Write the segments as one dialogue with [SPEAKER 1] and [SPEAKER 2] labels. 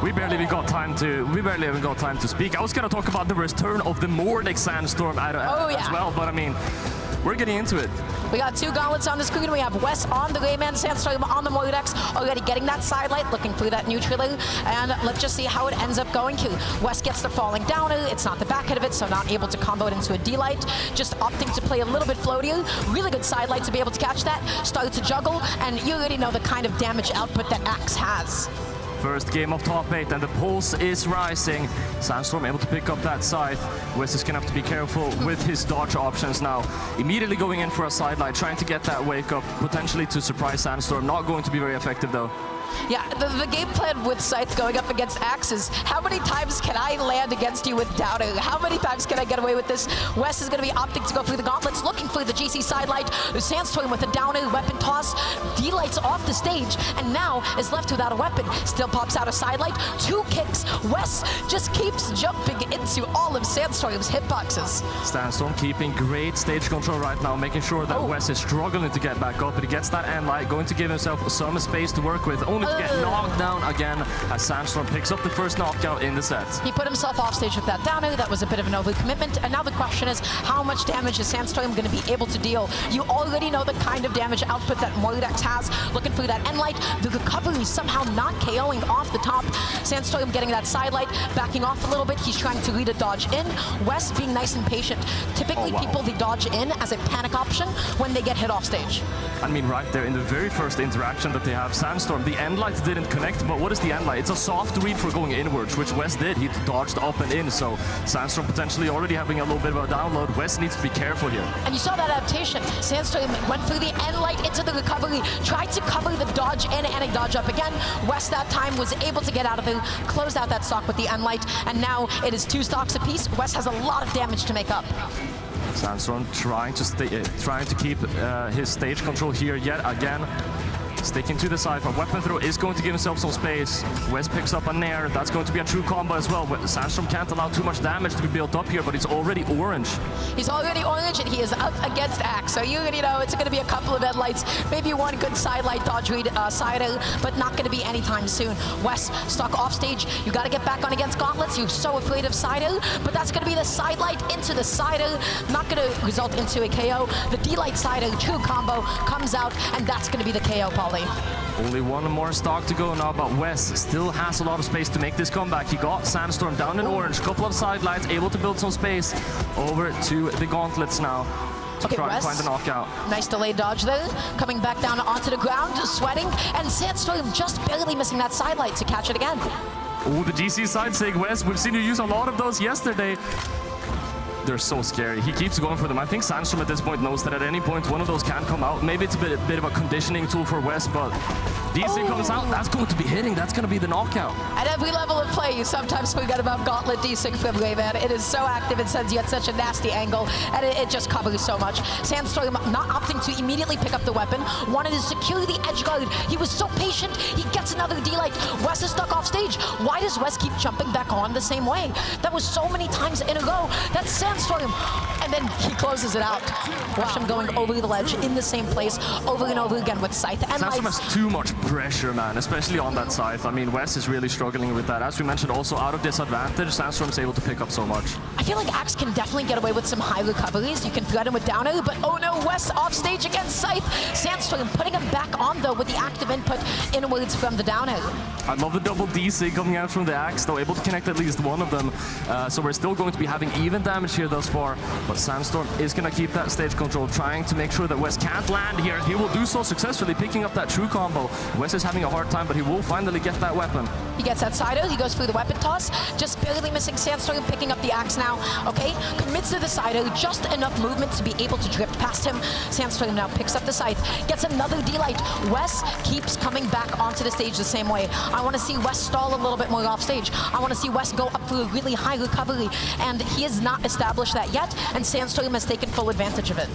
[SPEAKER 1] We barely even got time to speak. I was gonna talk about the return of the Nordic Sandstorm as well, but I mean, we're getting into it.
[SPEAKER 2] We got two gauntlets on the screen. We have Wess on the Rayman, Sandstorm on the Mordex, already getting that sidelight, looking through that neutral. And let's just see how it ends up going here. Wess gets the falling down. It's not the back end of it, so not able to combo it into a D-light. Just opting to play a little bit floatier. Really good sidelight to be able to catch that. Start to juggle, and you already know the kind of damage output that Axe has.
[SPEAKER 1] First game of top 8 and the pulse is rising. Sandstorm able to pick up that scythe. Wess is gonna have to be careful with his dodge options now. Immediately going in for a sidelight, trying to get that wake up, potentially to surprise Sandstorm. Not going to be very effective though.
[SPEAKER 2] Yeah, the game plan with Scythe going up against Axe is how many times can I land against you with Downer? How many times can I get away with this? Wess is going to be opting to go through the gauntlets, looking for the GC sidelight. Sandstorm with a Downer, weapon toss, D-lights off the stage, and now is left without a weapon. Still pops out a sidelight, 2 kicks. Wess just keeps jumping into all of Sandstorm's hitboxes.
[SPEAKER 1] Sandstorm keeping great stage control right now, making sure that Wess is struggling to get back up, but he gets that end light, going to give himself some space to work with. Only to get knocked down again as Sandstorm picks up the first knockout in the set.
[SPEAKER 2] He put himself off stage with that downer. That was a bit of an overcommitment. And now the question is, how much damage is Sandstorm going to be able to deal? You already know the kind of damage output that Mordex has. Looking for that end light. The recovery somehow not KOing off the top. Sandstorm getting that side light, backing off a little bit. He's trying to lead a dodge in. Wess being nice and patient. Typically people, they dodge in as a panic option when they get hit off stage.
[SPEAKER 1] I mean, right there in the very first interaction that they have, Sandstorm, the end light didn't connect, but what is the end light? It's a soft read for going inwards, which Wess did. He dodged up and in, so Sandstorm potentially already having a little bit of a download. Wess needs to be careful here.
[SPEAKER 2] And you saw that adaptation. Sandstorm went through the end light into the recovery, tried to cover the dodge in and a dodge up again. Wess that time was able to get out of it, close out that stock with the end light, and now it is 2 stocks apiece. Wess has a lot of damage to make up.
[SPEAKER 1] Sandstorm trying to keep his stage control here yet again. Sticking to the side, but weapon throw is going to give himself some space. Wess picks up a nair. That's going to be a true combo as well. Sandstorm can't allow too much damage to be built up here, but he's already orange.
[SPEAKER 2] He's already orange, and he is up against Axe. So you already know it's going to be a couple of headlights, maybe one good sidelight dodge read sider, but not going to be anytime soon. Wess stuck off stage. You got to get back on against gauntlets. You're so afraid of sider, but that's going to be the sidelight into the sider. Not going to result into a KO. The D-light sider true combo comes out, and that's going to be the KO, Paul.
[SPEAKER 1] Only one more stock to go now, but Wess still has a lot of space to make this comeback. He got Sandstorm down in orange, couple of sidelights, able to build some space over to the gauntlets now to try and find the knockout.
[SPEAKER 2] Nice delayed dodge there, coming back down onto the ground, sweating, and Sandstorm just barely missing that sidelight to catch it again.
[SPEAKER 1] Oh, the GC side sig, Wess. We've seen you use a lot of those yesterday. They're so scary. He keeps going for them. I think Sandstorm at this point knows that at any point one of those can come out. Maybe it's a bit of a conditioning tool for Wess, but DC comes out. That's going to be hitting. That's going to be the knockout.
[SPEAKER 2] At every level of play, you sometimes forget about Gauntlet D-Sig from Rayman. It is so active and sends you at such a nasty angle, and it just covers so much. Sandstorm not opting to immediately pick up the weapon, wanted to secure the edge guard. He was so patient. He gets another D-light. Wess is stuck off stage. Why does Wess keep jumping back on the same way? That was so many times in a row. That's Sandstorm. And then he closes it out. Watch him going over the ledge in the same place over and over again with Scythe. And
[SPEAKER 1] Sandstorm has too much pressure, man, especially on that Scythe. I mean, Wess is really struggling with that. As we mentioned, also out of disadvantage, Sandstorm's able to pick up so much.
[SPEAKER 2] I feel like Axe can definitely get away with some high recoveries. You can thread him with Downer, but oh no, Wess off stage against Scythe. Sandstorm putting him back on, though, with the active input inwards from the Downer.
[SPEAKER 1] I love the double DC coming out from the Axe, though, able to connect at least one of them. So we're still going to be having even damage here thus far, but Sandstorm is going to keep that stage control, trying to make sure that Wess can't land here. He will do so successfully, picking up that true combo. Wess is having a hard time, but he will finally get that weapon.
[SPEAKER 2] He gets that sider, he goes through the weapon toss, just barely missing Sandstorm, picking up the Axe now, okay? Commits to the sider, just enough movement to be able to drift past him. Sandstorm now picks up the scythe, gets another D-light. Wess keeps coming back onto the stage the same way. I want to see Wess stall a little bit more off stage. I want to see Wess go up for a really high recovery, and he has not established that yet, and Sandstorm has taken full advantage of it.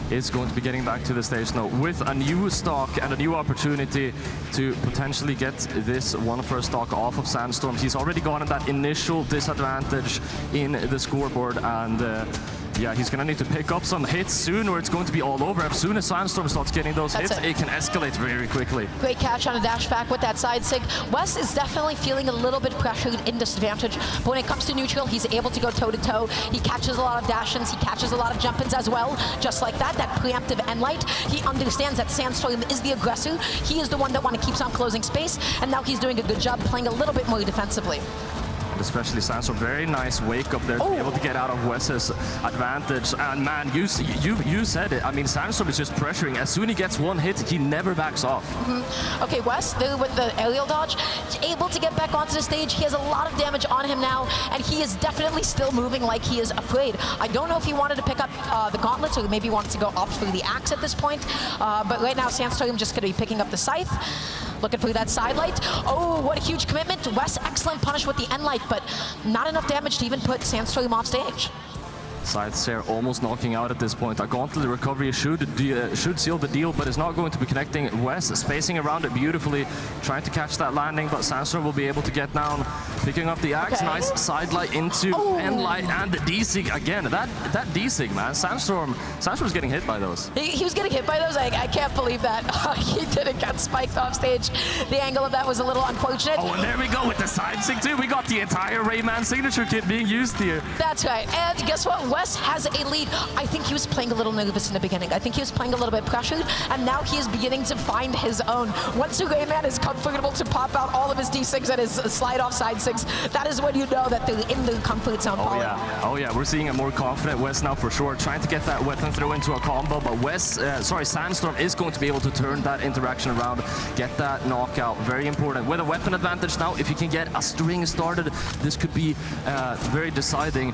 [SPEAKER 1] Is going to be getting back to the stage now with a new stock and a new opportunity to potentially get this one first stock off of Sandstorm. He's already gotten that initial disadvantage in the scoreboard, and Yeah, he's going to need to pick up some hits soon or it's going to be all over. As soon as Sandstorm starts getting those hits, it can escalate very quickly.
[SPEAKER 2] Great catch on a dash back with that side sig. Wess is definitely feeling a little bit pressured in disadvantage, but when it comes to neutral, he's able to go toe-to-toe. He catches a lot of dash-ins, he catches a lot of jump-ins as well. Just like that preemptive end light. He understands that Sandstorm is the aggressor. He is the one that keeps on closing space, and now he's doing a good job playing a little bit more defensively.
[SPEAKER 1] Especially Sandstorm, very nice wake up there to be able to get out of Wess's advantage. And man, you said it. I mean, Sandstorm is just pressuring. As soon as he gets one hit, he never backs off.
[SPEAKER 2] Okay, Wess, there with the aerial dodge, able to get back onto the stage. He has a lot of damage on him now, and he is definitely still moving like he is afraid. I don't know if he wanted to pick up the gauntlets or maybe wanted to go opt for the axe at this point. But right now, Sandstorm just going to be picking up the scythe. Looking for that side light. Oh, what a huge commitment. Wess, excellent punish with the end light, but not enough damage to even put Sandstorm off stage.
[SPEAKER 1] Side almost knocking out at this point. A gauntlet recovery should seal the deal, but it's not going to be connecting. Wess spacing around it beautifully, trying to catch that landing, but Sandstorm will be able to get down, picking up the axe. Nice side light into end light and the D-Sig again. That D-Sig, man. Sandstorm's getting hit by those.
[SPEAKER 2] He was getting hit by those. I can't believe that. He didn't get spiked off stage. The angle of that was a little unfortunate.
[SPEAKER 1] Oh, and there we go with the side sig too. We got the entire Rayman signature kit being used here.
[SPEAKER 2] That's right. And guess what? Wess has a lead. I think he was playing a little nervous in the beginning. I think he was playing a little bit pressured, and now he is beginning to find his own. Once Rayman is comfortable to pop out all of his D6 and his slide off side 6, that is when you know that they're in the comfort zone.
[SPEAKER 1] Oh yeah, we're seeing a more confident Wess now for sure, trying to get that weapon throw into a combo, but Sandstorm is going to be able to turn that interaction around, get that knockout. Very important. With a weapon advantage now, if you can get a string started, this could be very deciding.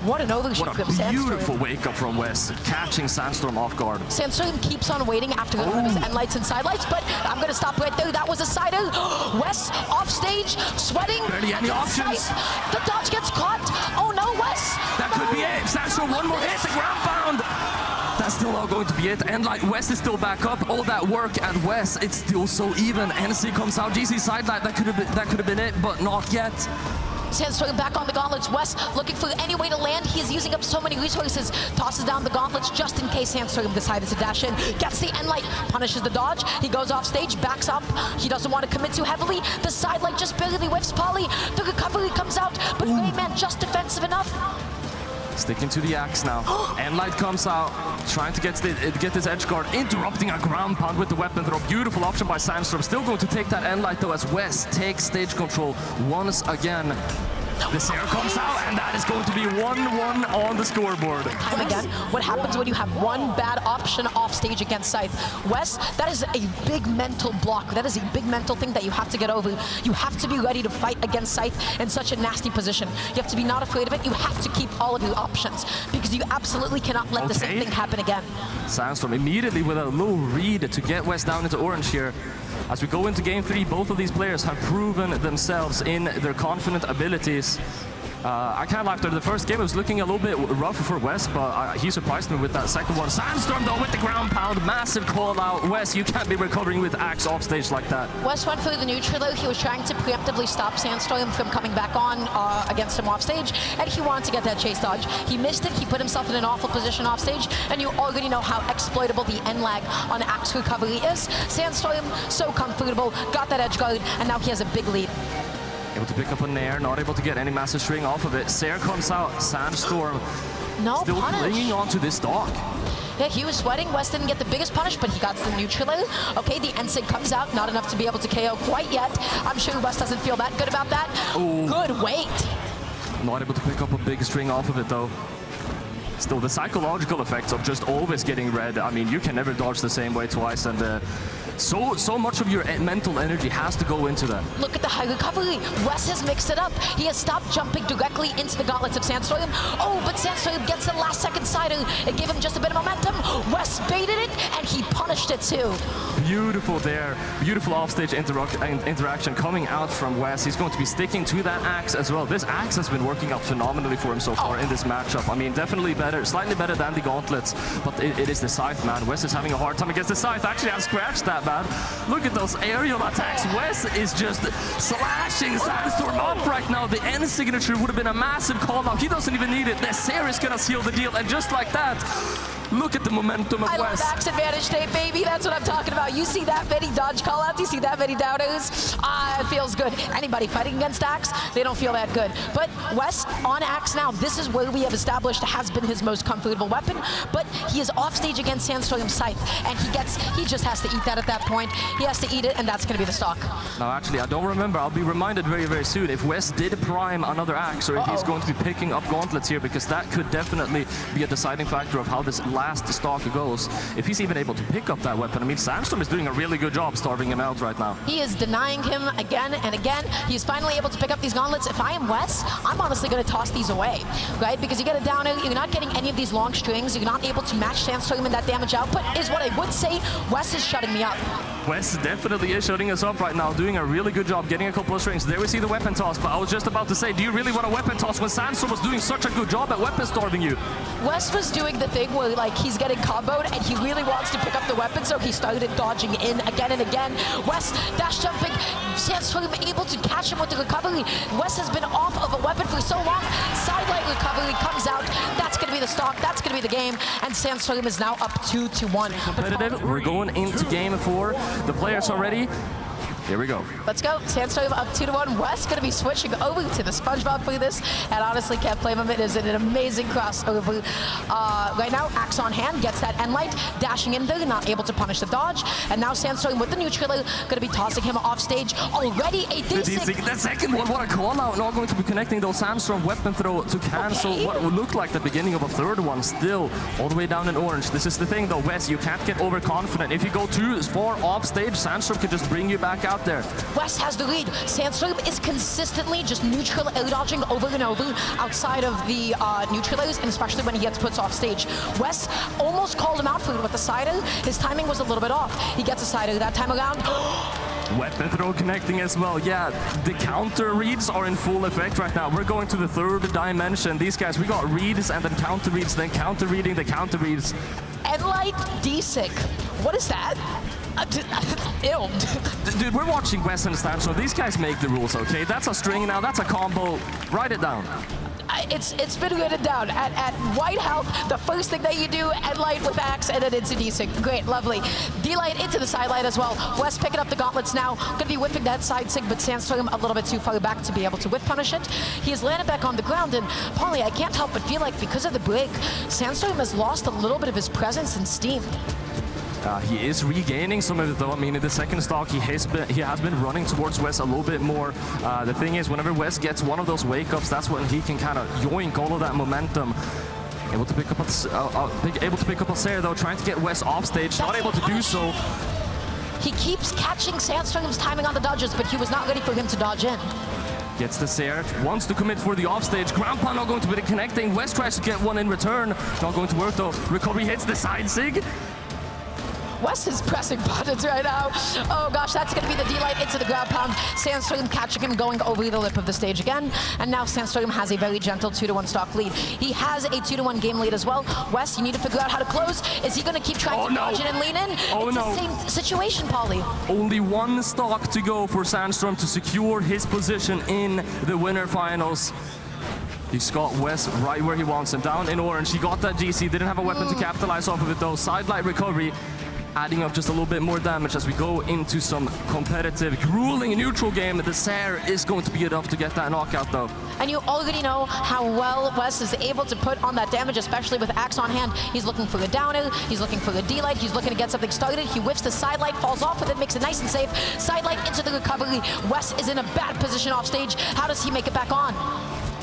[SPEAKER 2] What an overshoot from Sandstorm.
[SPEAKER 1] What a beautiful wake up from Wess, catching Sandstorm off guard.
[SPEAKER 2] Sandstorm keeps on waiting after one of his end lights and side lights, but I'm going to stop right there. That was a side out. Wess off stage, sweating.
[SPEAKER 1] Barely any options.
[SPEAKER 2] The dodge gets caught. Oh no, Wess.
[SPEAKER 1] That could be it. Sandstorm, one more hit, the ground pound. That's still not going to be it. And like Wess is still back up. All that work and Wess, it's still so even. NC comes out, GC side light, that could have been it, but not yet.
[SPEAKER 2] Sandstorm back on the gauntlets. Wess looking for any way to land. He is using up so many resources. Tosses down the gauntlets just in case Sandstorm decided to dash in. Gets the end light, punishes the dodge. He goes off stage, backs up. He doesn't want to commit too heavily. The side light just barely whiffs Polly. The recovery comes out, but Rayman just defensive enough.
[SPEAKER 1] Sticking to the axe now. End light comes out, trying to get this edge guard, interrupting a ground pound with the weapon throw. Beautiful option by Sandstorm. Still going to take that end light though as Wess takes stage control once again. This air comes out, and that is going to be 1-1 on the scoreboard.
[SPEAKER 2] Time again, what happens when you have one bad option off stage against Scythe? Wess, that is a big mental block. That is a big mental thing that you have to get over. You have to be ready to fight against Scythe in such a nasty position. You have to be not afraid of it. You have to keep all of your options because you absolutely cannot let the same thing happen again.
[SPEAKER 1] Sandstorm immediately with a low read to get Wess down into orange here. As we go into game 3, both of these players have proven themselves in their confident abilities. I can't lie, after the first game it was looking a little bit rougher for Wess, but he surprised me with that second one. Sandstorm though with the ground pound, massive call out. Wess, you can't be recovering with axe off stage like that.
[SPEAKER 2] Wess went for the neutral though. He was trying to preemptively stop Sandstorm from coming back on against him off stage, and he wanted to get that chase dodge. He missed it, he put himself in an awful position off stage, and you already know how exploitable the end lag on axe recovery is. Sandstorm, so comfortable, got that edge guard, and now he has a big lead.
[SPEAKER 1] Able to pick up a nair, not able to get any massive string off of it. Sair comes out, Sandstorm still clinging onto this dock.
[SPEAKER 2] Yeah, he was sweating. Wess didn't get the biggest punish, but he got the neutral. Okay, the NSIG comes out, not enough to be able to KO quite yet. I'm sure Wess doesn't feel that good about that.
[SPEAKER 1] Ooh.
[SPEAKER 2] Good weight.
[SPEAKER 1] Not able to pick up a big string off of it though. Still, the psychological effects of just always getting red, I mean, you can never dodge the same way twice, and so much of your mental energy has to go into that.
[SPEAKER 2] Look at the high recovery. Wess has mixed it up. He has stopped jumping directly into the gauntlets of Sandstorm. Oh, but Sandstorm gets the last second sider. It gave him just a bit of momentum. Wess baited it, and he punished it too.
[SPEAKER 1] Beautiful there. Beautiful offstage interaction coming out from Wess. He's going to be sticking to that axe as well. This axe has been working out phenomenally for him so far in this matchup. I mean, definitely better slightly better than the gauntlets, but it is the scythe, man. Wess is having a hard time against the scythe. Actually, I've scratched that, man. Look at those aerial attacks. Wess is just slashing Sandstorm up right now. The end signature would have been a massive call out. He doesn't even need it. The Seer is gonna seal the deal, and just like that, look at the momentum of Wess.
[SPEAKER 2] I love axe advantage state, baby. That's what I'm talking about. You see that many dodge callouts, you see that many downers. It feels good. Anybody fighting against axe, they don't feel that good. But Wess on axe now, this is where we have established has been his most comfortable weapon. But he is off stage against Sandstorm's scythe, and he just has to eat that at that point. He has to eat it, and that's going to be the stock.
[SPEAKER 1] Now, actually, I don't remember. I'll be reminded very, very soon if Wess did prime another axe, or if he's going to be picking up gauntlets here, because that could definitely be a deciding factor of how this last stock goes. If he's even able to pick up that weapon, I mean, Sandstorm is doing a really good job starving him out right now.
[SPEAKER 2] He is denying him again and again. He's finally able to pick up these gauntlets. If I am Wess, I'm honestly going to toss these away, right? Because you get a downer, you're not getting any of these long strings, you're not able to match Sandstorm in that damage output, is what I would say. Wess is shutting me up.
[SPEAKER 1] Wess definitely is shutting us up right now, doing a really good job getting a couple of strings. There we see the weapon toss, but I was just about to say, do you really want a weapon toss when Sandstorm was doing such a good job at weapon starving you?
[SPEAKER 2] Wess was doing the thing where like he's getting comboed and he really wants to pick up the weapon, so he started dodging in again and again. Wess dash jumping, Sandstorm able to catch him with the recovery. Wess has been off of a weapon for so long. Sidelight recovery comes out. That's going to be the stock. That's going to be the game. And Sandstorm is now up 2-1.
[SPEAKER 1] Competitive. We're going into game 4. The players are ready. Here we go.
[SPEAKER 2] Let's go. Sandstorm up 2-1. Wess going to be switching over to the SpongeBob for this, and honestly can't blame him. It is an amazing crossover. Right now, axe on hand, gets that end light, dashing in there, not able to punish the dodge, and now Sandstorm with the neutraler, going to be tossing him off stage. Already a decent...
[SPEAKER 1] The second one, what a call out. Now going to be connecting those Sandstorm weapon throw to cancel what would look like the beginning of a third one. Still, all the way down in orange. This is the thing though, Wess, you can't get overconfident. If you go too far off stage, Sandstorm can just bring you back out there.
[SPEAKER 2] Wess has the lead. Sandstorm is consistently just neutral air dodging over and over outside of the neutralers, and especially when he gets put off stage. Wess almost called him out for it with the side air. His timing was a little bit off. He gets a side air that time around.
[SPEAKER 1] Weapon throw connecting as well. Yeah, the counter reads are in full effect right now. We're going to the third dimension. These guys, we got reads and then counter reads, then counter reading, the counter reads.
[SPEAKER 2] Endlight D-Sig. What is that? Ew.
[SPEAKER 1] Dude, we're watching Wess and Sandstorm. These guys make the rules, okay? That's a string now, that's a combo. Write it down.
[SPEAKER 2] It's been written down. At white health, the first thing that you do, Endlight with axe, and then into D-Sig. Great, lovely. D-Light into the side light as well. Wess picking up the gauntlets now. Gonna be whipping that side sig, but Sandstorm a little bit too far back to be able to whip punish it. He has landed back on the ground, and Polly, I can't help but feel like because of the break, Sandstorm has lost a little bit of his presence and steam.
[SPEAKER 1] He is regaining some of it though. I mean, in the second stock, he has been running towards Wess a little bit more. The thing is, whenever Wess gets one of those wake-ups, that's when he can kind of yoink all of that momentum. Able to pick up a Seer though, trying to get Wess off stage, not able to do so.
[SPEAKER 2] He keeps catching Sandstorm's timing on the dodges, but he was not ready for him to dodge in.
[SPEAKER 1] Gets the Seer, wants to commit for the offstage. Grandpa not going to be connecting. Wess tries to get one in return. Not going to work though. Recovery hits the side sig.
[SPEAKER 2] Wess is pressing buttons right now. Oh gosh, that's going to be the D-Light into the ground pound. Sandstorm catching him going over the lip of the stage again. And now Sandstorm has a very gentle 2-1 stock lead. He has a 2-1 game lead as well. Wess, you need to figure out how to close. Is he going to keep trying to dodge in and lean in? It's the same situation, Polly.
[SPEAKER 1] Only one stock to go for Sandstorm to secure his position in the winner finals. He's got Wess right where he wants him, down in orange. He got that GC, didn't have a weapon to capitalize off of it though. Sidelight recovery, adding up just a little bit more damage as we go into some competitive, grueling neutral game. The Seer is going to be enough to get that knockout though.
[SPEAKER 2] And you already know how well Wess is able to put on that damage, especially with axe on hand. He's looking for the downer, he's looking for the D-Light, he's looking to get something started. He whiffs the sidelight, falls off with it, makes it nice and safe. Sidelight into the recovery. Wess is in a bad position off stage. How does he make it back on?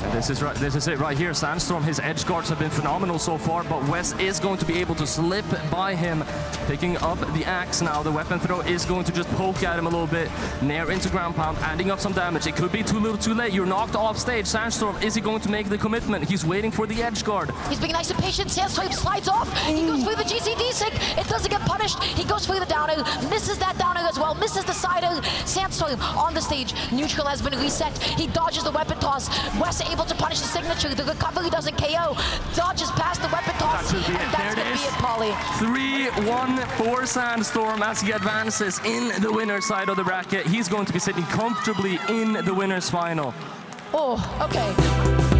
[SPEAKER 1] And this is it right here. Sandstorm, his edge guards have been phenomenal so far, but Wess is going to be able to slip by him. Picking up the axe now. The weapon throw is going to just poke at him a little bit. Nair into ground pound, adding up some damage. It could be too little too late. You're knocked off stage. Sandstorm, is he going to make the commitment? He's waiting for the edge guard.
[SPEAKER 2] He's being nice and patient. Sandstorm slides off. He goes for the GCD sig. It doesn't get punished. He goes for the downer. Misses that downer as well. Misses the sider. Sandstorm on the stage. Neutral has been reset. He dodges the weapon toss. Wess able to punish the signature. The recovery doesn't KO. Dodges past the weapon toss.
[SPEAKER 1] That should be it.
[SPEAKER 2] That's
[SPEAKER 1] There
[SPEAKER 2] going
[SPEAKER 1] it
[SPEAKER 2] to be
[SPEAKER 1] is.
[SPEAKER 2] it, Polly.
[SPEAKER 1] 3-1 for Sandstorm as he advances in the winner's side of the bracket. He's going to be sitting comfortably in the winner's final.
[SPEAKER 2] Oh, okay.